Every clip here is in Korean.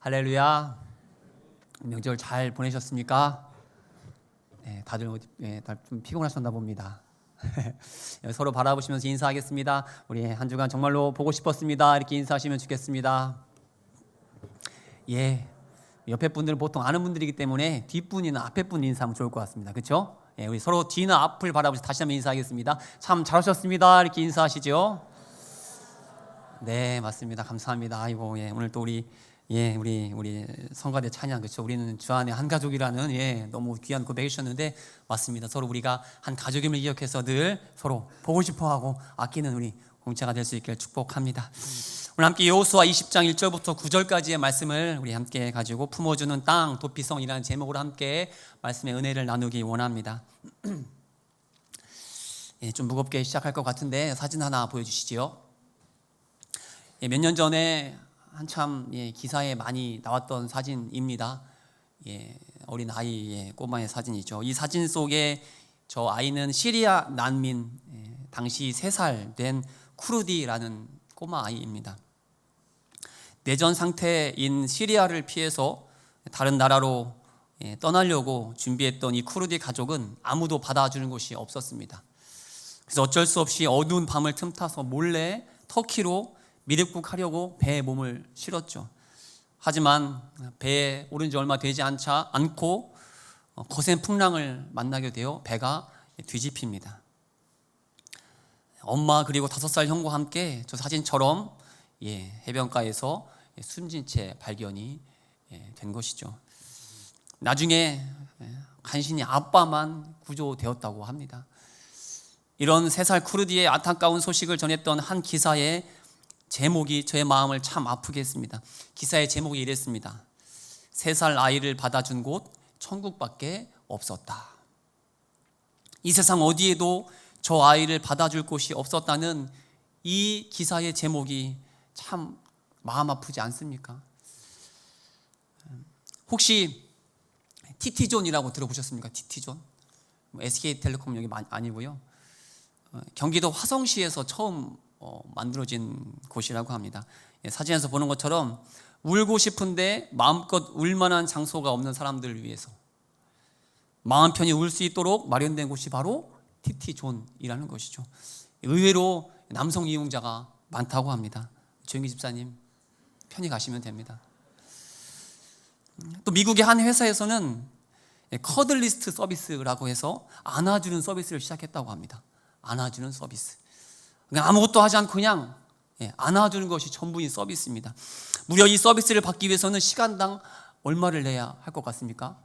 할렐루야. 명절 잘 보내셨습니까? 네, 다들 좀 피곤하셨나 봅니다. 서로 바라보시면서 인사하겠습니다. 우리 한 주간 정말로 보고 싶었습니다. 이렇게 인사하시면 좋겠습니다. 예, 옆에 분들은 보통 아는 분들이기 때문에 뒷분이나 앞에 분 인사하면 좋을 것 같습니다. 그렇죠? 예, 우리 서로 뒤나 앞을 바라보시 다시 한번 인사하겠습니다. 참 잘하셨습니다. 이렇게 인사하시죠. 네, 맞습니다. 감사합니다. 아이고, 예, 오늘 또 우리 성가대 찬양, 그렇죠? 우리는 주 안에 한 가족이라는 너무 귀한 고백해 주셨는데 맞습니다. 서로 우리가 한 가족임을 기억해서 늘 서로 보고 싶어하고 아끼는 우리 공체가 될 수 있기를 축복합니다. 오늘 함께 여호수아 20장 1절부터 9절까지의 말씀을 우리 함께 가지고 품어주는 땅 도피성이라는 제목으로 함께 말씀의 은혜를 나누기 원합니다. 좀 무겁게 시작할 것 같은데 사진 하나 보여주시지요. 몇 년 전에 한참 기사에 많이 나왔던 사진입니다. 어린 아이의 꼬마의 사진이죠. 이 사진 속에 저 아이는 시리아 난민, 당시 3살 된 쿠르디라는 꼬마 아이입니다. 내전 상태인 시리아를 피해서 다른 나라로 떠나려고 준비했던 이 쿠르디 가족은 아무도 받아주는 곳이 없었습니다. 그래서 어쩔 수 없이 어두운 밤을 틈타서 몰래 터키로 미륵국하려고 배에 몸을 실었죠. 하지만 배에 오른 지 얼마 되지 않고 거센 풍랑을 만나게 되어 배가 뒤집힙니다. 엄마 그리고 5살 형과 함께 저 사진처럼 해변가에서 숨진 채 발견이 된 것이죠. 나중에 간신히 아빠만 구조되었다고 합니다. 이런 3살 쿠르디의 안타까운 소식을 전했던 한 기사의 제목이 저의 마음을 참 아프게 했습니다. 기사의 제목이 이랬습니다. 3살 아이를 받아준 곳 천국밖에 없었다. 이 세상 어디에도 저 아이를 받아줄 곳이 없었다는 이 기사의 제목이 참 마음 아프지 않습니까? 혹시 TT존이라고 들어보셨습니까? TT존? SK텔레콤 여기 아니고요. 경기도 화성시에서 처음 만들어진 곳이라고 합니다. 사진에서 보는 것처럼 울고 싶은데 마음껏 울만한 장소가 없는 사람들을 위해서 마음 편히 울 수 있도록 마련된 곳이 바로 TT존이라는 것이죠. 의외로 남성 이용자가 많다고 합니다. 조영기 집사님 편히 가시면 됩니다. 또 미국의 한 회사에서는 커들리스트 서비스라고 해서 안아주는 서비스를 시작했다고 합니다. 안아주는 서비스. 그냥 아무것도 하지 않고 그냥 안아주는 것이 전부인 서비스입니다. 무려 이 서비스를 받기 위해서는 시간당 얼마를 내야 할 것 같습니까?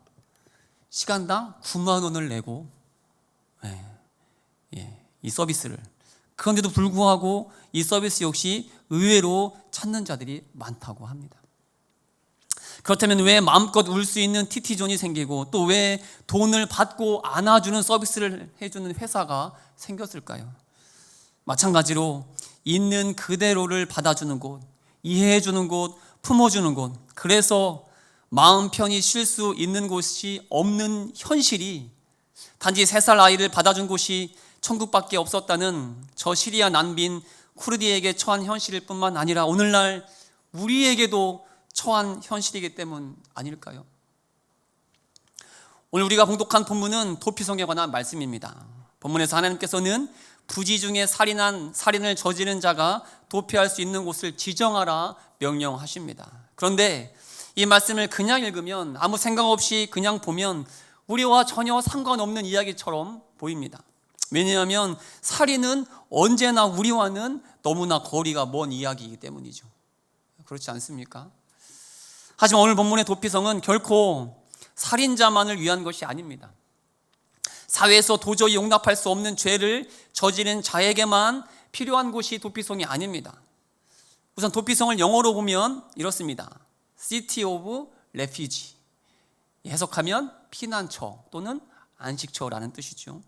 시간당 9만 원을 내고 이 서비스를, 그런데도 불구하고 이 서비스 역시 의외로 찾는 자들이 많다고 합니다. 그렇다면 왜 마음껏 울 수 있는 TT존이 생기고 또 왜 돈을 받고 안아주는 서비스를 해주는 회사가 생겼을까요? 마찬가지로 있는 그대로를 받아주는 곳, 이해해주는 곳, 품어주는 곳, 그래서 마음 편히 쉴 수 있는 곳이 없는 현실이 단지 3살 아이를 받아준 곳이 천국밖에 없었다는 저 시리아 난민 쿠르디에게 처한 현실일 뿐만 아니라 오늘날 우리에게도 처한 현실이기 때문 아닐까요? 오늘 우리가 봉독한 본문은 도피성에 관한 말씀입니다. 본문에서 하나님께서는 부지 중에 살인을 저지른 자가 도피할 수 있는 곳을 지정하라 명령하십니다. 그런데 이 말씀을 그냥 읽으면 아무 생각 없이 그냥 보면 우리와 전혀 상관없는 이야기처럼 보입니다. 왜냐하면 살인은 언제나 우리와는 너무나 거리가 먼 이야기이기 때문이죠. 그렇지 않습니까? 하지만 오늘 본문의 도피성은 결코 살인자만을 위한 것이 아닙니다. 사회에서 도저히 용납할 수 없는 죄를 저지른 자에게만 필요한 곳이 도피성이 아닙니다. 우선 도피성을 영어로 보면 이렇습니다. City of Refuge. 해석하면 피난처 또는 안식처라는 뜻이죠.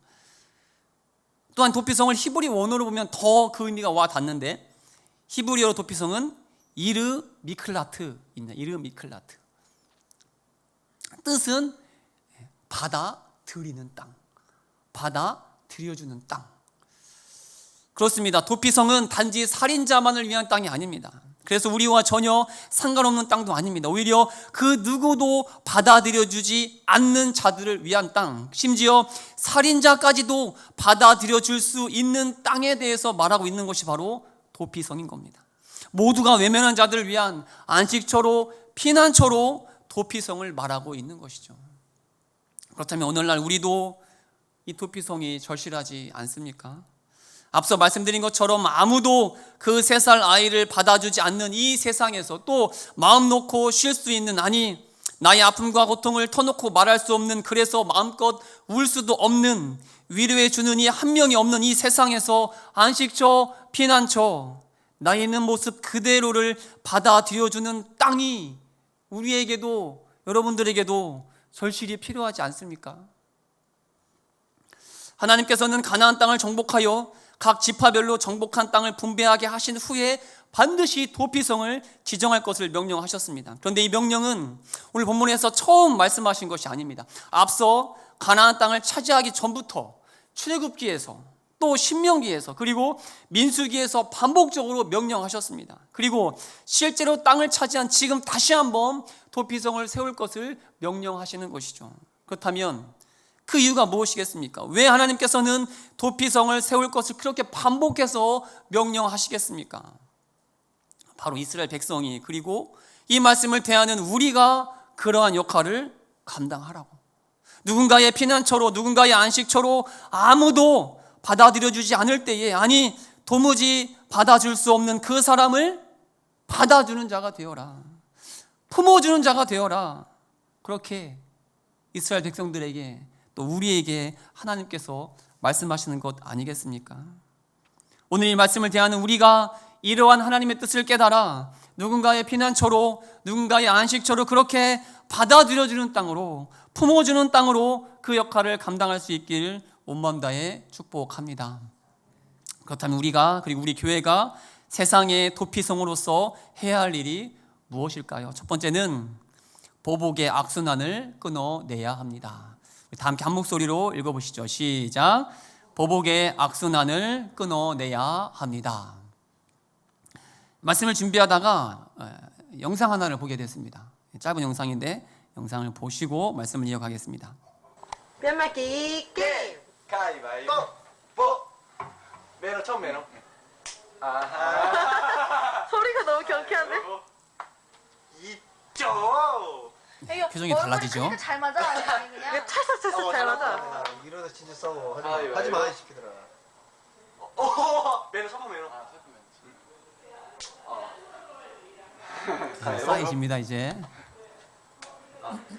또한 도피성을 히브리 원어로 보면 더 그 의미가 와 닿는데 히브리어로 도피성은 이르 미클라트입니다. 이르 미클라트. 뜻은 받아들이는 땅, 받아들여주는 땅. 그렇습니다. 도피성은 단지 살인자만을 위한 땅이 아닙니다. 그래서 우리와 전혀 상관없는 땅도 아닙니다. 오히려 그 누구도 받아들여주지 않는 자들을 위한 땅, 심지어 살인자까지도 받아들여줄 수 있는 땅에 대해서 말하고 있는 것이 바로 도피성인 겁니다. 모두가 외면한 자들을 위한 안식처로, 피난처로 도피성을 말하고 있는 것이죠. 그렇다면 오늘날 우리도 이 도피성이 절실하지 않습니까? 앞서 말씀드린 것처럼 아무도 그 3살 아이를 받아주지 않는 이 세상에서 또 마음 놓고 쉴 수 있는, 아니 나의 아픔과 고통을 터놓고 말할 수 없는, 그래서 마음껏 울 수도 없는, 위로해 주는 이 한 명이 없는 이 세상에서 안식처, 피난처, 나의 있는 모습 그대로를 받아들여주는 땅이 우리에게도, 여러분들에게도 절실히 필요하지 않습니까? 하나님께서는 가나안 땅을 정복하여 각 지파별로 정복한 땅을 분배하게 하신 후에 반드시 도피성을 지정할 것을 명령하셨습니다. 그런데 이 명령은 오늘 본문에서 처음 말씀하신 것이 아닙니다. 앞서 가나안 땅을 차지하기 전부터 출애굽기에서, 또 신명기에서, 그리고 민수기에서 반복적으로 명령하셨습니다. 그리고 실제로 땅을 차지한 지금 다시 한번 도피성을 세울 것을 명령하시는 것이죠. 그렇다면 그 이유가 무엇이겠습니까? 왜 하나님께서는 도피성을 세울 것을 그렇게 반복해서 명령하시겠습니까? 바로 이스라엘 백성이, 그리고 이 말씀을 대하는 우리가 그러한 역할을 감당하라고. 누군가의 피난처로, 누군가의 안식처로 아무도 받아들여주지 않을 때에, 아니 도무지 받아줄 수 없는 그 사람을 받아주는 자가 되어라, 품어주는 자가 되어라. 그렇게 이스라엘 백성들에게, 또 우리에게 하나님께서 말씀하시는 것 아니겠습니까? 오늘 이 말씀을 대하는 우리가 이러한 하나님의 뜻을 깨달아 누군가의 피난처로, 누군가의 안식처로 그렇게 받아들여주는 땅으로, 품어주는 땅으로 그 역할을 감당할 수 있기를 온마음 다해 축복합니다. 그렇다면 우리가, 그리고 우리 교회가 세상의 도피성으로서 해야 할 일이 무엇일까요? 첫 번째는 보복의 악순환을 끊어내야 합니다. 다 함께 한 목소리로 읽어보시죠. 시작. 보복의 악순환을 끊어내야 합니다. 말씀을 준비하다가 영상 하나를 보게 됐습니다. 짧은 영상인데 영상을 보시고 말씀을 이어가겠습니다. 뿅맞기 게임 가위바위보 뽀 매너 처음 매너 아하 소리가 너무 경쾌한데? 이쪽 표정이 달라지죠? 잘 맞아? 아니 그냥 찰싹찰싹 잘 맞아. 이러다 진짜 싸워. 아유, 하지 마, 아유. 이 새끼들아. 매너 처음 매너 쌓이십니다 이제.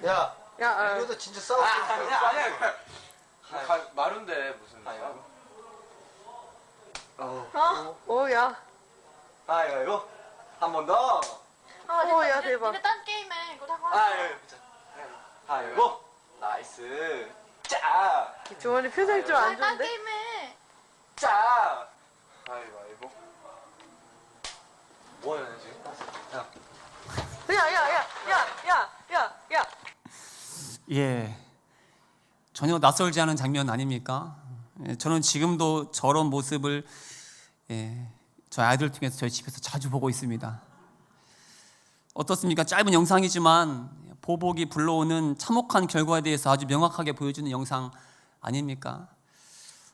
야, 야, 이러다 진짜 싸워. 아니야 마른데 무슨 오야. 가위바위보 한 번 더 오, 야, 대박. 근데 딴 게임에 이거 하고 가위바위보 나이스 짜 주원이 표정이 좀 안 딴 좋은데? 게임에 짜 가위바위보 뭐 하냐 지금 야. 예, 전혀 낯설지 않은 장면 아닙니까? 저는 지금도 저런 모습을 저희 아이들 통해서 저희 집에서 자주 보고 있습니다. 어떻습니까? 짧은 영상이지만 보복이 불러오는 참혹한 결과에 대해서 아주 명확하게 보여주는 영상 아닙니까?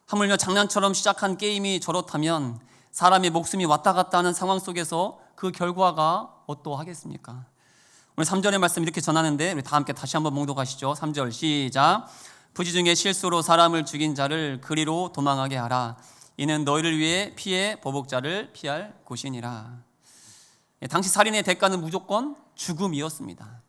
하물며 장난처럼 시작한 게임이 저렇다면 사람의 목숨이 왔다 갔다 하는 상황 속에서 그 결과가 어떠하겠습니까? 오늘 3절의 말씀 이렇게 전하는데 우리 다 함께 다시 한번 봉독하시죠. 3절 시작. 부지 중에 실수로 사람을 죽인 자를 그리로 도망하게 하라. 이는 너희를 위해 피해 보복자를 피할 곳이니라. 당시 살인의 대가는 무조건 죽음이었습니다.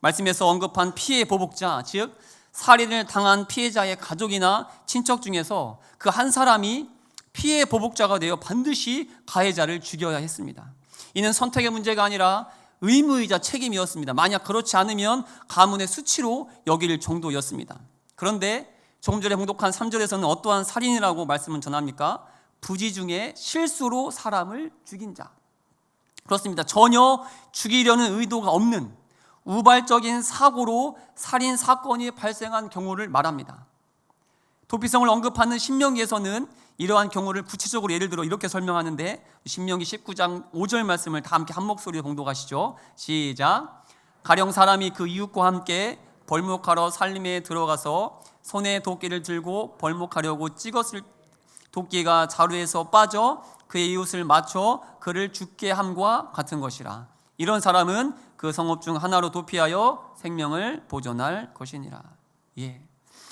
말씀에서 언급한 피해 보복자, 즉 살인을 당한 피해자의 가족이나 친척 중에서 그 한 사람이 피해 보복자가 되어 반드시 가해자를 죽여야 했습니다. 이는 선택의 문제가 아니라 의무이자 책임이었습니다. 만약 그렇지 않으면 가문의 수치로 여길 정도였습니다. 그런데 조금 전에 봉독한 3절에서는 어떠한 살인이라고 말씀은 전합니까? 부지 중에 실수로 사람을 죽인 자. 그렇습니다. 전혀 죽이려는 의도가 없는 우발적인 사고로 살인 사건이 발생한 경우를 말합니다. 도피성을 언급하는 신명기에서는 이러한 경우를 구체적으로 예를 들어 이렇게 설명하는데 신명기 19장 5절 말씀을 다 함께 한 목소리로 봉독하시죠. 시작. 가령 사람이 그 이웃과 함께 벌목하러 살림에 들어가서 손에 도끼를 들고 벌목하려고 찍었을 도끼가 자루에서 빠져 그의 이웃을 맞춰 그를 죽게 함과 같은 것이라. 이런 사람은 그 성읍 중 하나로 도피하여 생명을 보존할 것이니라. 예.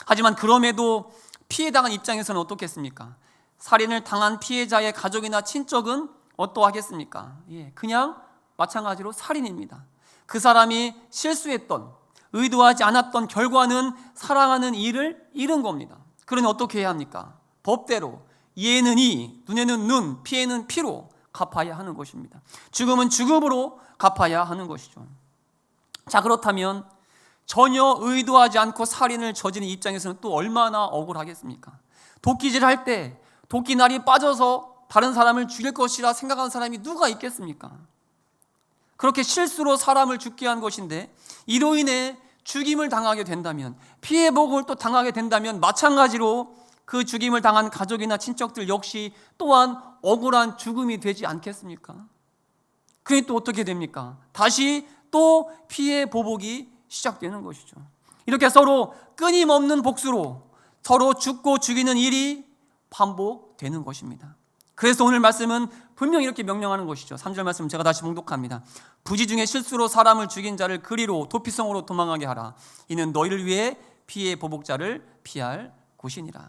하지만 그럼에도 피해당한 입장에서는 어떻겠습니까? 살인을 당한 피해자의 가족이나 친척은 어떠하겠습니까? 예, 그냥 마찬가지로 살인입니다. 그 사람이 실수했던, 의도하지 않았던 결과는 사랑하는 이를 잃은 겁니다. 그러니 어떻게 해야 합니까? 법대로 이에는 이, 눈에는 눈, 피에는 피로 갚아야 하는 것입니다. 죽음은 죽음으로 갚아야 하는 것이죠. 자, 그렇다면 전혀 의도하지 않고 살인을 저지른 입장에서는 또 얼마나 억울하겠습니까? 도끼질할 때 도끼날이 빠져서 다른 사람을 죽일 것이라 생각하는 사람이 누가 있겠습니까? 그렇게 실수로 사람을 죽게 한 것인데 이로 인해 죽임을 당하게 된다면, 피해복을 또 당하게 된다면 마찬가지로 그 죽임을 당한 가족이나 친척들 역시 또한 억울한 죽음이 되지 않겠습니까? 그러니 또 어떻게 됩니까? 다시 또 피해 보복이 시작되는 것이죠. 이렇게 서로 끊임없는 복수로 서로 죽고 죽이는 일이 반복되는 것입니다. 그래서 오늘 말씀은 분명히 이렇게 명령하는 것이죠. 3절 말씀 제가 다시 봉독합니다. 부지 중에 실수로 사람을 죽인 자를 그리로 도피성으로 도망하게 하라. 이는 너희를 위해 피해 보복자를 피할 곳이니라.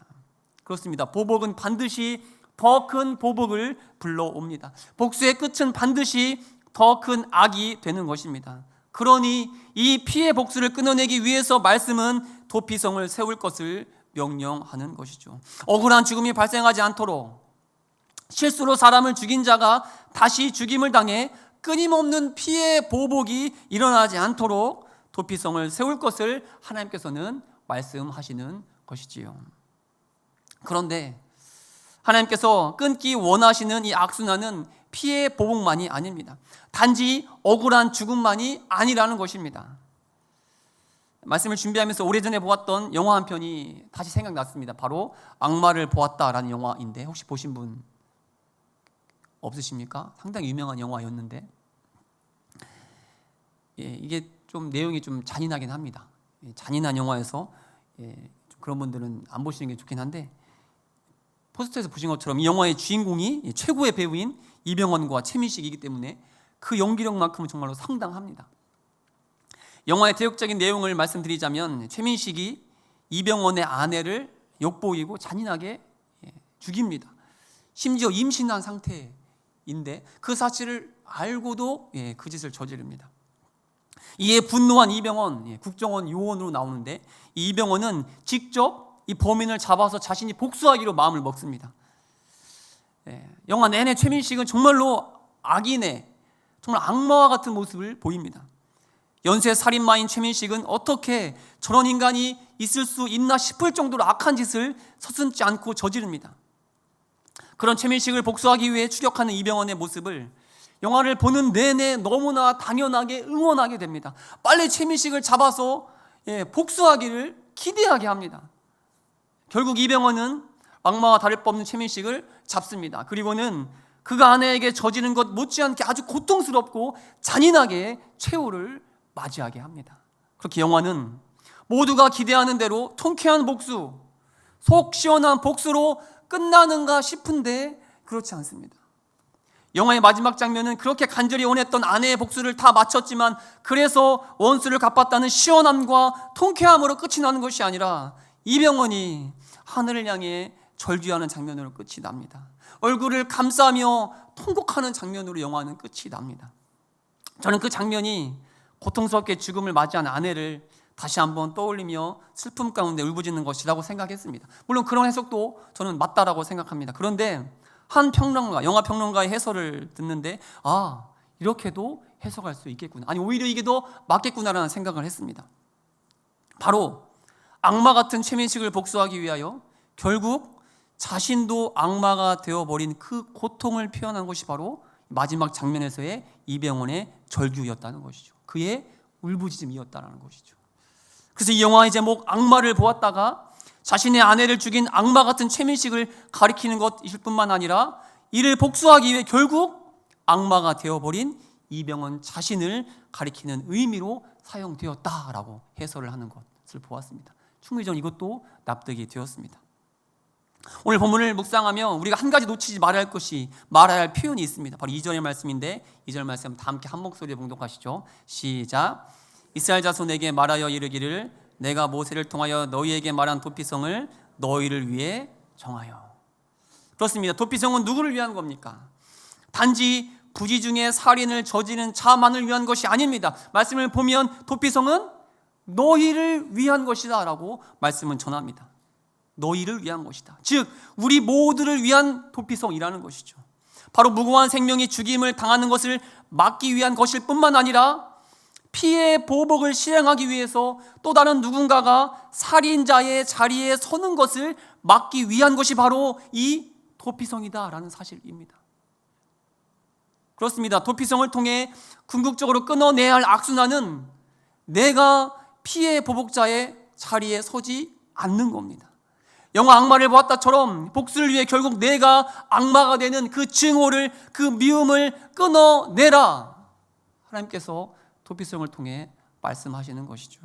그렇습니다. 보복은 반드시 더 큰 보복을 불러옵니다. 복수의 끝은 반드시 더 큰 악이 되는 것입니다. 그러니 이 피해 복수를 끊어내기 위해서 말씀은 도피성을 세울 것을 명령하는 것이죠. 억울한 죽음이 발생하지 않도록 실수로 사람을 죽인 자가 다시 죽임을 당해 끊임없는 피해 보복이 일어나지 않도록 도피성을 세울 것을 하나님께서는 말씀하시는 것이지요. 그런데 하나님께서 끊기 원하시는 이 악순환은 피해 보복만이 아닙니다. 단지 억울한 죽음만이 아니라는 것입니다. 말씀을 준비하면서 오래전에 보았던 영화 한 편이 다시 생각났습니다. 바로 악마를 보았다라는 영화인데 혹시 보신 분 없으십니까? 상당히 유명한 영화였는데 이게 좀 내용이 좀 잔인하긴 합니다. 잔인한 영화여서 그런 분들은 안 보시는 게 좋긴 한데 포스터에서 보신 것처럼 이 영화의 주인공이 최고의 배우인 이병헌과 최민식이기 때문에 그 연기력만큼은 정말로 상당합니다. 영화의 대역적인 내용을 말씀드리자면 최민식이 이병헌의 아내를 욕보이고 잔인하게 죽입니다. 심지어 임신한 상태인데 그 사실을 알고도 그 짓을 저지릅니다. 이에 분노한 이병헌, 국정원 요원으로 나오는데 이 이병헌은 직접 이 범인을 잡아서 자신이 복수하기로 마음을 먹습니다. 영화 내내 최민식은 정말로 악인의 정말 악마와 같은 모습을 보입니다. 연쇄 살인마인 최민식은 어떻게 저런 인간이 있을 수 있나 싶을 정도로 악한 짓을 서슴지 않고 저지릅니다. 그런 최민식을 복수하기 위해 추격하는 이병헌의 모습을 영화를 보는 내내 너무나 당연하게 응원하게 됩니다. 빨리 최민식을 잡아서 복수하기를 기대하게 합니다. 결국 이병헌은 악마와 다를 바 없는 최민식을 잡습니다. 그리고는 그가 아내에게 저지른 것 못지않게 아주 고통스럽고 잔인하게 최후를 맞이하게 합니다. 그렇게 영화는 모두가 기대하는 대로 통쾌한 복수, 속 시원한 복수로 끝나는가 싶은데 그렇지 않습니다. 영화의 마지막 장면은 그렇게 간절히 원했던 아내의 복수를 다 마쳤지만 그래서 원수를 갚았다는 시원함과 통쾌함으로 끝이 나는 것이 아니라 이병헌이 하늘을 향해 절규하는 장면으로 끝이 납니다. 얼굴을 감싸며 통곡하는 장면으로 영화는 끝이 납니다. 저는 그 장면이 고통스럽게 죽음을 맞이한 아내를 다시 한번 떠올리며 슬픔 가운데 울부짖는 것이라고 생각했습니다. 물론 그런 해석도 저는 맞다라고 생각합니다. 그런데 한 평론가, 영화 평론가의 해설을 듣는데 이렇게도 해석할 수 있겠구나, 아니 오히려 이게 더 맞겠구나라는 생각을 했습니다. 바로 악마 같은 최민식을 복수하기 위하여 결국 자신도 악마가 되어버린 그 고통을 표현한 것이 바로 마지막 장면에서의 이병헌의 절규였다는 것이죠. 그의 울부짖음이었다는 것이죠. 그래서 이 영화의 제목 악마를 보았다가 자신의 아내를 죽인 악마 같은 최민식을 가리키는 것일 뿐만 아니라 이를 복수하기 위해 결국 악마가 되어버린 이병헌 자신을 가리키는 의미로 사용되었다라고 해설을 하는 것을 보았습니다. 충분히 저는 이것도 납득이 되었습니다. 오늘 본문을 묵상하며 우리가 한 가지 놓치지 말아야 할 표현이 있습니다. 바로 2절의 말씀인데 2절 말씀 다 함께 한 목소리에 봉독하시죠. 시작. 이스라엘 자손에게 말하여 이르기를 내가 모세를 통하여 너희에게 말한 도피성을 너희를 위해 정하여. 그렇습니다. 도피성은 누구를 위한 겁니까? 단지 부지 중에 살인을 저지르는 자만을 위한 것이 아닙니다. 말씀을 보면 도피성은 너희를 위한 것이다 라고 말씀은 전합니다. 너희를 위한 것이다. 즉 우리 모두를 위한 도피성이라는 것이죠. 바로 무고한 생명이 죽임을 당하는 것을 막기 위한 것일 뿐만 아니라 피해 보복을 실행하기 위해서 또 다른 누군가가 살인자의 자리에 서는 것을 막기 위한 것이 바로 이 도피성이다라는 사실입니다. 그렇습니다. 도피성을 통해 궁극적으로 끊어내야 할 악순환은 내가 피해 보복자의 자리에 서지 않는 겁니다. 영화 악마를 보았다처럼 복수를 위해 결국 내가 악마가 되는 그 증오를, 그 미움을 끊어내라. 하나님께서 도피성을 통해 말씀하시는 것이죠.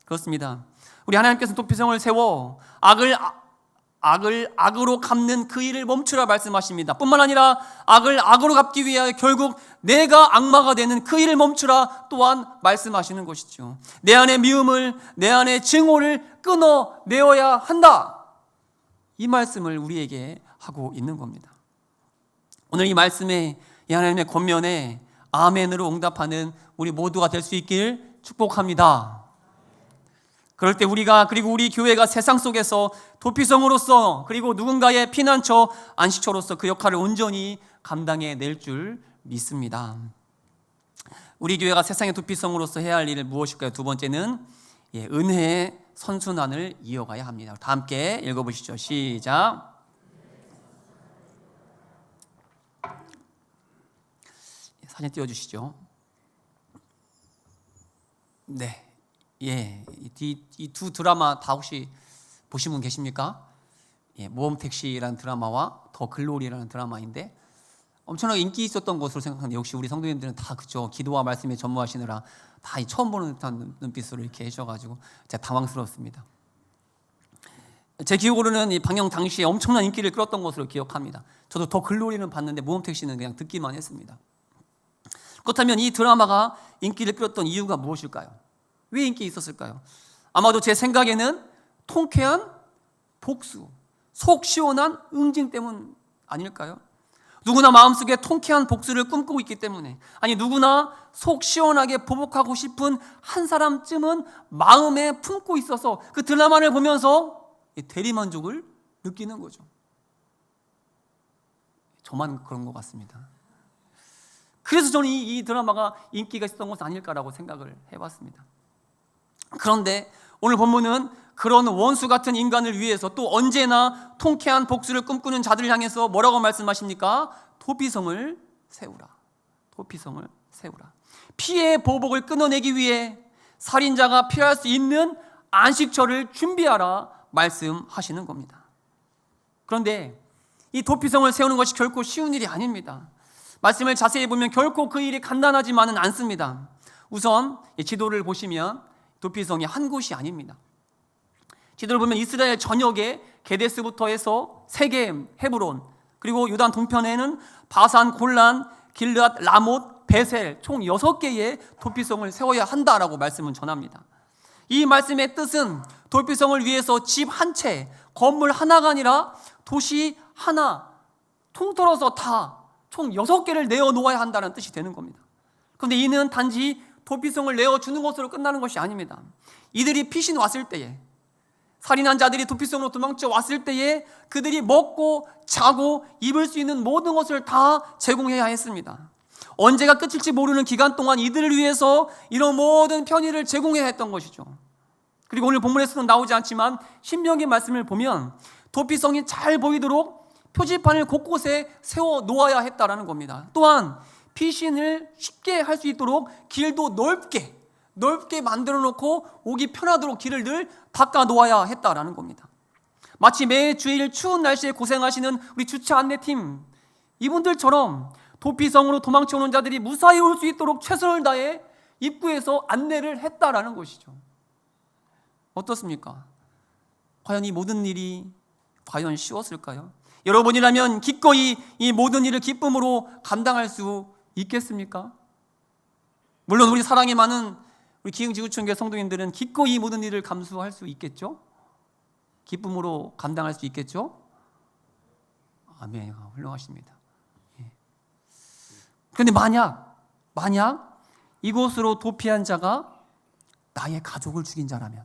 그렇습니다. 우리 하나님께서 도피성을 세워 악을 악으로 갚는 그 일을 멈추라 말씀하십니다. 뿐만 아니라 악을 악으로 갚기 위하여 결국 내가 악마가 되는 그 일을 멈추라 또한 말씀하시는 것이죠. 내 안의 미움을, 내 안의 증오를 끊어내어야 한다. 이 말씀을 우리에게 하고 있는 겁니다. 오늘 이 말씀에, 이 하나님의 권면에 아멘으로 응답하는 우리 모두가 될 수 있길 축복합니다. 그럴 때 우리가, 그리고 우리 교회가 세상 속에서 도피성으로서, 그리고 누군가의 피난처, 안식처로서 그 역할을 온전히 감당해낼 줄 믿습니다. 우리 교회가 세상의 도피성으로서 해야 할 일은 무엇일까요? 두 번째는 은혜의 선순환을 이어가야 합니다. 다 함께 읽어보시죠. 시작. 사진 띄워주시죠. 네. 이 두 드라마 다 혹시 보신 분 계십니까? 모험택시라는 드라마와 더 글로리라는 드라마인데 엄청나게 인기 있었던 것으로 생각하는데 역시 우리 성도님들은 다 그죠. 기도와 말씀에 전무하시느라 다 처음 보는 듯한 눈빛으로 이렇게 해주셔가지고 제가 당황스럽습니다. 제 기억으로는 이 방영 당시에 엄청난 인기를 끌었던 것으로 기억합니다. 저도 더 글로리는 봤는데 모험택시는 그냥 듣기만 했습니다. 그렇다면 이 드라마가 인기를 끌었던 이유가 무엇일까요? 왜 인기 있었을까요? 아마도 제 생각에는 통쾌한 복수, 속 시원한 응징 때문 아닐까요? 누구나 마음속에 통쾌한 복수를 꿈꾸고 있기 때문에, 아니 누구나 속 시원하게 보복하고 싶은 한 사람쯤은 마음에 품고 있어서 그 드라마를 보면서 대리만족을 느끼는 거죠. 저만 그런 것 같습니다. 그래서 저는 이 드라마가 인기가 있었던 것은 아닐까라고 생각을 해봤습니다. 그런데 오늘 본문은 그런 원수 같은 인간을 위해서 또 언제나 통쾌한 복수를 꿈꾸는 자들을 향해서 뭐라고 말씀하십니까? 도피성을 세우라. 도피성을 세우라. 피해 보복을 끊어내기 위해 살인자가 피할 수 있는 안식처를 준비하라 말씀하시는 겁니다. 그런데 이 도피성을 세우는 것이 결코 쉬운 일이 아닙니다. 말씀을 자세히 보면 결코 그 일이 간단하지만은 않습니다. 우선 지도를 보시면 도피성이 한 곳이 아닙니다. 지도를 보면 이스라엘 전역에 게데스부터 해서 세겜, 헤브론, 그리고 요단 동편에는 바산, 골란, 길르앗, 라못, 베셀 총 6개의 도피성을 세워야 한다라고 말씀은 전합니다. 이 말씀의 뜻은 도피성을 위해서 집 한 채, 건물 하나가 아니라 도시 하나 통틀어서 다 총 6개를 내어놓아야 한다는 뜻이 되는 겁니다. 그런데 이는 단지 도피성을 내어주는 것으로 끝나는 것이 아닙니다. 이들이 피신 왔을 때에, 살인한 자들이 도피성으로 도망쳐 왔을 때에 그들이 먹고 자고 입을 수 있는 모든 것을 다 제공해야 했습니다. 언제가 끝일지 모르는 기간 동안 이들을 위해서 이런 모든 편의를 제공해야 했던 것이죠. 그리고 오늘 본문에서는 나오지 않지만 신명기 말씀을 보면 도피성이 잘 보이도록 표지판을 곳곳에 세워 놓아야 했다라는 겁니다. 또한 피신을 쉽게 할 수 있도록 길도 넓게 만들어 놓고 오기 편하도록 길을 늘 닦아 놓아야 했다라는 겁니다. 마치 매주일 추운 날씨에 고생하시는 우리 주차 안내팀, 이분들처럼 도피성으로 도망쳐오는 자들이 무사히 올 수 있도록 최선을 다해 입구에서 안내를 했다라는 것이죠. 어떻습니까? 과연 이 모든 일이 과연 쉬웠을까요? 여러분이라면 기꺼이 이 모든 일을 기쁨으로 감당할 수 있겠습니까? 물론 우리 사랑이 많은 우리 기흥지구촌교회 성도님들은 기꺼이 이 모든 일을 감수할 수 있겠죠? 기쁨으로 감당할 수 있겠죠? 아멘. 훌륭하십니다. 그런데 만약 이곳으로 도피한 자가 나의 가족을 죽인 자라면,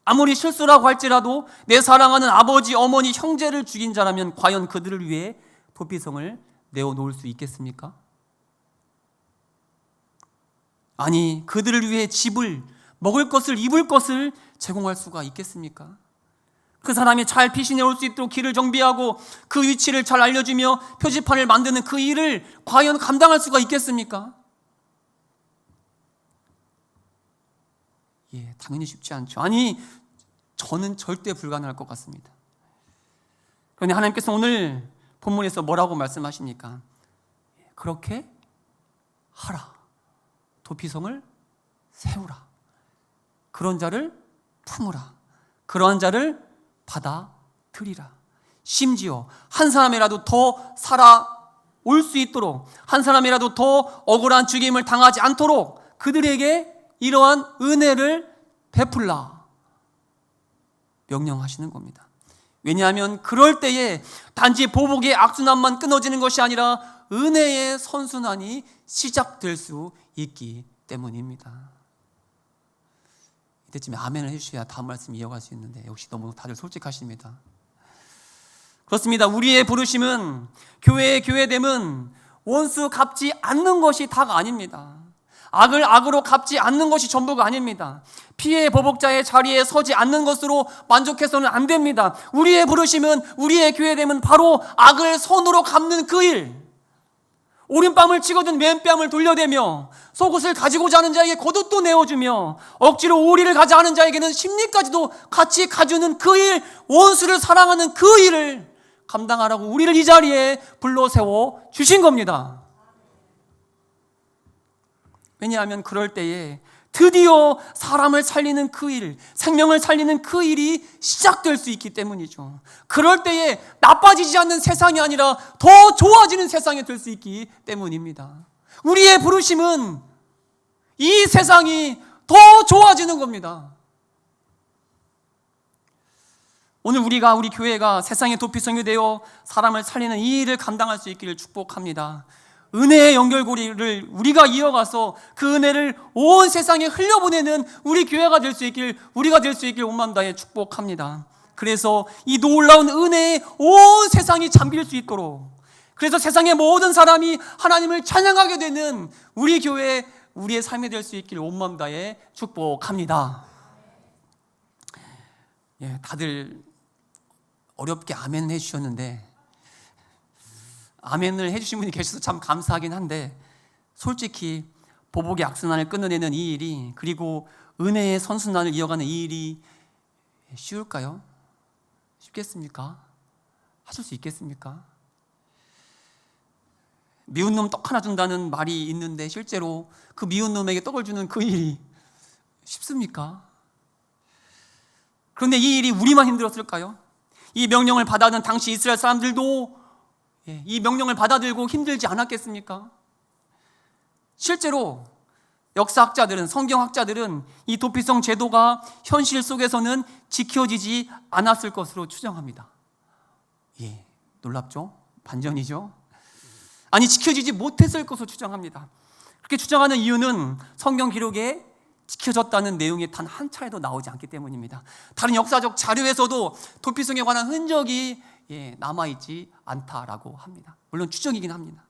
아무리 실수라고 할지라도 내 사랑하는 아버지, 어머니, 형제를 죽인 자라면 과연 그들을 위해 도피성을 내어놓을 수 있겠습니까? 아니, 그들을 위해 집을, 먹을 것을, 입을 것을 제공할 수가 있겠습니까? 그 사람이 잘 피신해 올 수 있도록 길을 정비하고 그 위치를 잘 알려주며 표지판을 만드는 그 일을 과연 감당할 수가 있겠습니까? 예, 당연히 쉽지 않죠. 아니, 저는 절대 불가능할 것 같습니다. 그런데 하나님께서 오늘 본문에서 뭐라고 말씀하십니까? 그렇게 하라. 도피성을 세우라. 그런 자를 품으라. 그러한 자를 받아들이라. 심지어 한 사람이라도 더 살아올 수 있도록, 한 사람이라도 더 억울한 죽임을 당하지 않도록 그들에게 이러한 은혜를 베풀라 명령하시는 겁니다. 왜냐하면 그럴 때에 단지 보복의 악순환만 끊어지는 것이 아니라 은혜의 선순환이 시작될 수 있기 때문입니다. 이때쯤에 아멘을 해주셔야 다음 말씀 이어갈 수 있는데 역시 너무 다들 솔직하십니다. 그렇습니다. 우리의 부르심은, 교회의 교회됨은 원수 갚지 않는 것이 다가 아닙니다. 악을 악으로 갚지 않는 것이 전부가 아닙니다. 피해 보복자의 자리에 서지 않는 것으로 만족해서는 안 됩니다. 우리의 부르심은, 우리의 교회됨은 바로 악을 선으로 갚는 그 일, 오른뺨을 치거든 왼뺨을 돌려대며 속옷을 가지고자 하는 자에게 겉옷도 내어주며 억지로 오리를 가자 하는 자에게는 심리까지도 같이 가주는 그 일, 원수를 사랑하는 그 일을 감당하라고 우리를 이 자리에 불러 세워 주신 겁니다. 왜냐하면 그럴 때에 드디어 사람을 살리는 그 일, 생명을 살리는 그 일이 시작될 수 있기 때문이죠. 그럴 때에 나빠지지 않는 세상이 아니라 더 좋아지는 세상이 될 수 있기 때문입니다. 우리의 부르심은 이 세상이 더 좋아지는 겁니다. 오늘 우리 교회가 세상의 도피성이 되어 사람을 살리는 이 일을 감당할 수 있기를 축복합니다. 은혜의 연결고리를 우리가 이어가서 그 은혜를 온 세상에 흘려보내는 우리 교회가 될 수 있길, 우리가 될 수 있길 온마음 다해 축복합니다. 그래서 이 놀라운 은혜에 온 세상이 잠길 수 있도록, 그래서 세상의 모든 사람이 하나님을 찬양하게 되는 우리 교회, 우리의 삶이 될 수 있길 온마음 다해 축복합니다. 예, 다들 어렵게 아멘 해주셨는데, 아멘을 해주신 분이 계셔서 참 감사하긴 한데, 솔직히 보복의 악순환을 끊어내는 이 일이, 그리고 은혜의 선순환을 이어가는 이 일이 쉬울까요? 쉽겠습니까? 하실 수 있겠습니까? 미운 놈 떡 하나 준다는 말이 있는데 실제로 그 미운 놈에게 떡을 주는 그 일이 쉽습니까? 그런데 이 일이 우리만 힘들었을까요? 이 명령을 받아든 당시 이스라엘 사람들도 이 명령을 받아들고 힘들지 않았겠습니까? 실제로 역사학자들은, 성경학자들은 이 도피성 제도가 현실 속에서는 지켜지지 않았을 것으로 추정합니다. 예, 놀랍죠? 반전이죠? 아니, 지켜지지 못했을 것으로 추정합니다. 그렇게 추정하는 이유는 성경 기록에 지켜졌다는 내용이 단 한 차례도 나오지 않기 때문입니다. 다른 역사적 자료에서도 도피성에 관한 흔적이 남아있지 않다라고 합니다. 물론 추정이긴 합니다.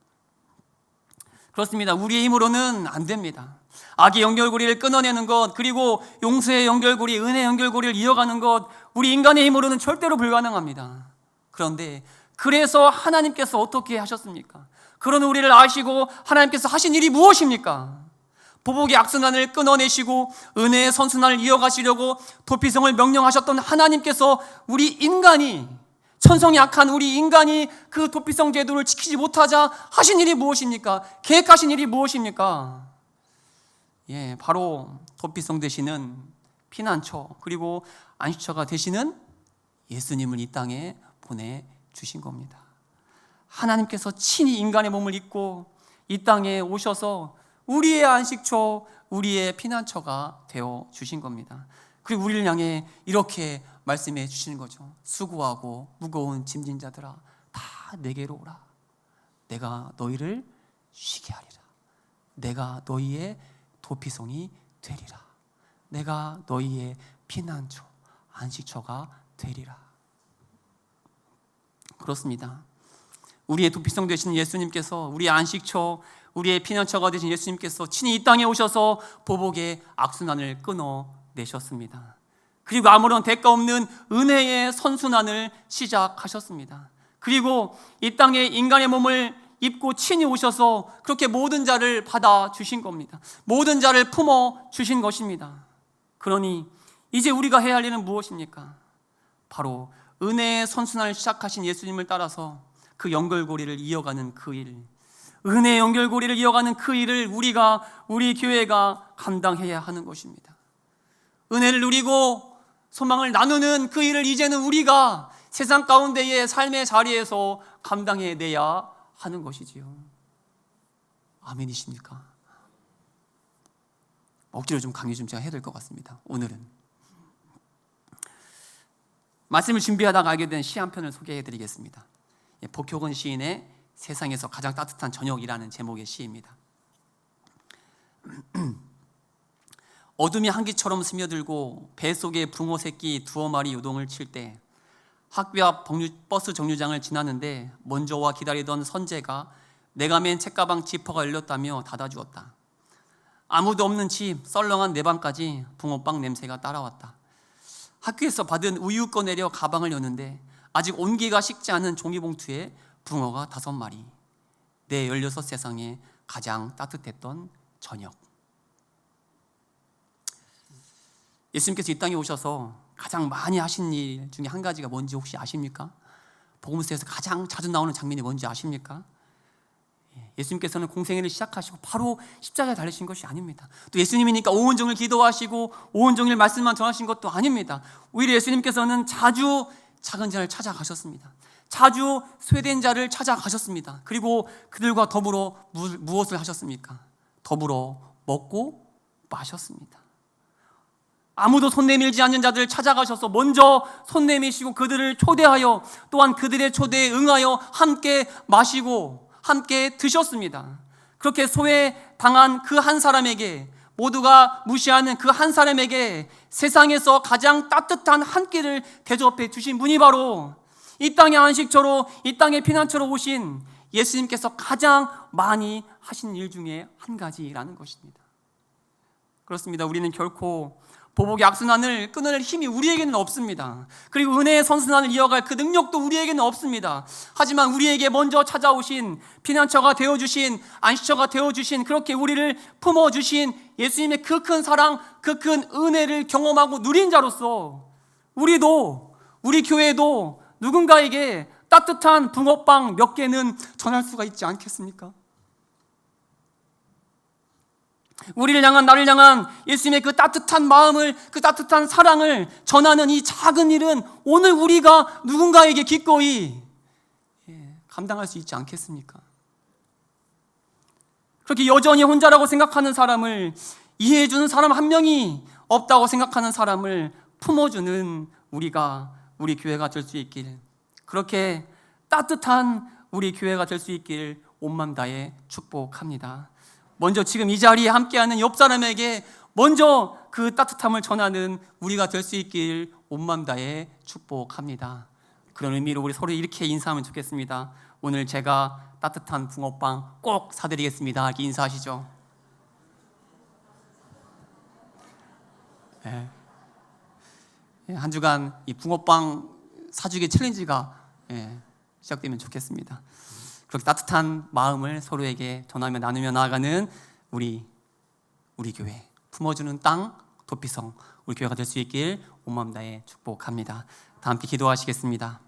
그렇습니다. 우리의 힘으로는 안 됩니다. 악의 연결고리를 끊어내는 것, 그리고 용서의 연결고리, 은혜의 연결고리를 이어가는 것, 우리 인간의 힘으로는 절대로 불가능합니다. 그런데 그래서 하나님께서 어떻게 하셨습니까? 그런 우리를 아시고 하나님께서 하신 일이 무엇입니까? 보복의 악순환을 끊어내시고 은혜의 선순환을 이어가시려고 도피성을 명령하셨던 하나님께서 우리 인간이, 천성이 악한 우리 인간이 그 도피성 제도를 지키지 못하자 하신 일이 무엇입니까? 계획하신 일이 무엇입니까? 바로 도피성 되시는 피난처, 그리고 안식처가 되시는 예수님을 이 땅에 보내주신 겁니다. 하나님께서 친히 인간의 몸을 입고 이 땅에 오셔서 우리의 안식처, 우리의 피난처가 되어주신 겁니다. 그리고 우리를 향해 이렇게 말씀해 주시는 거죠. 수고하고 무거운 짐진 자들아, 다 내게로 오라. 내가 너희를 쉬게 하리라. 내가 너희의 도피성이 되리라. 내가 너희의 피난처, 안식처가 되리라. 그렇습니다. 우리의 도피성 되신 예수님께서, 우리의 안식처, 우리의 피난처가 되신 예수님께서 친히 이 땅에 오셔서 보복의 악순환을 끊어내셨습니다. 그리고 아무런 대가 없는 은혜의 선순환을 시작하셨습니다. 그리고 이 땅에 인간의 몸을 입고 친히 오셔서 그렇게 모든 자를 받아주신 겁니다. 모든 자를 품어주신 것입니다. 그러니 이제 우리가 해야 할 일은 무엇입니까? 바로 은혜의 선순환을 시작하신 예수님을 따라서 그 연결고리를 이어가는 그 일, 은혜의 연결고리를 이어가는 그 일을 우리 교회가 감당해야 하는 것입니다. 은혜를 누리고 소망을 나누는 그 일을 이제는 우리가 세상 가운데의 삶의 자리에서 감당해내야 하는 것이지요. 아멘이십니까? 억지로 좀 강의 좀 제가 해야 될 것 같습니다. 오늘은 말씀을 준비하다가 알게 된 시 한 편을 소개해 드리겠습니다. 복효근 시인의 세상에서 가장 따뜻한 저녁이라는 제목의 시입니다. 어둠이 한기처럼 스며들고 뱃속에 붕어 새끼 두어 마리 요동을 칠 때 학교 앞 버스 정류장을 지나는데 먼저 와 기다리던 선재가 내가 맨 책가방 지퍼가 열렸다며 닫아주었다. 아무도 없는 집 썰렁한 내 방까지 붕어빵 냄새가 따라왔다. 학교에서 받은 우유 꺼내려 가방을 여는데 아직 온기가 식지 않은 종이봉투에 붕어가 5마리. 내 16세상에 가장 따뜻했던 저녁. 예수님께서 이 땅에 오셔서 가장 많이 하신 일 중에 한 가지가 뭔지 혹시 아십니까? 복음서에서 가장 자주 나오는 장면이 뭔지 아십니까? 예수님께서는 공생애를 시작하시고 바로 십자가에 달리신 것이 아닙니다. 또 예수님이니까 오온종일 기도하시고 오온종일 말씀만 전하신 것도 아닙니다. 오히려 예수님께서는 자주 작은 자를 찾아가셨습니다. 자주 쇠된 자를 찾아가셨습니다. 그리고 그들과 더불어 무엇을 하셨습니까? 더불어 먹고 마셨습니다. 아무도 손 내밀지 않는 자들을 찾아가셔서 먼저 손 내미시고 그들을 초대하여 또한 그들의 초대에 응하여 함께 마시고 함께 드셨습니다. 그렇게 소외당한 그 한 사람에게, 모두가 무시하는 그 한 사람에게 세상에서 가장 따뜻한 한 끼를 대접해 주신 분이 바로 이 땅의 안식처로, 이 땅의 피난처로 오신 예수님께서 가장 많이 하신 일 중에 한 가지라는 것입니다. 그렇습니다. 우리는 결코 보복의 악순환을 끊어낼 힘이 우리에게는 없습니다. 그리고 은혜의 선순환을 이어갈 그 능력도 우리에게는 없습니다. 하지만 우리에게 먼저 찾아오신, 피난처가 되어주신, 안식처가 되어주신, 그렇게 우리를 품어주신 예수님의 그 큰 사랑, 그 큰 은혜를 경험하고 누린 자로서 우리도, 우리 교회도 누군가에게 따뜻한 붕어빵 몇 개는 전할 수가 있지 않겠습니까? 우리를 향한, 나를 향한 예수님의 그 따뜻한 마음을, 그 따뜻한 사랑을 전하는 이 작은 일은 오늘 우리가 누군가에게 기꺼이 감당할 수 있지 않겠습니까? 그렇게 여전히 혼자라고 생각하는 사람을, 이해해주는 사람 한 명이 없다고 생각하는 사람을 품어주는 우리 교회가 될 수 있길, 그렇게 따뜻한 우리 교회가 될 수 있길 온맘 다해 축복합니다. 먼저 지금 이 자리에 함께하는 옆 사람에게 먼저 그 따뜻함을 전하는 우리가 될 수 있길 온맘 다해 축복합니다. 그런 의미로 우리 서로 이렇게 인사하면 좋겠습니다. 오늘 제가 따뜻한 붕어빵 꼭 사드리겠습니다. 이렇게 인사하시죠. 네. 한 주간 이 붕어빵 사주기 챌린지가 시작되면 좋겠습니다. 그렇게 따뜻한 마음을 서로에게 전하며 나누며 나아가는 우리 우리 교회, 품어주는 땅 도피성 우리 교회가 될 수 있길 온 마음 다해 축복합니다. 다 함께 기도하시겠습니다.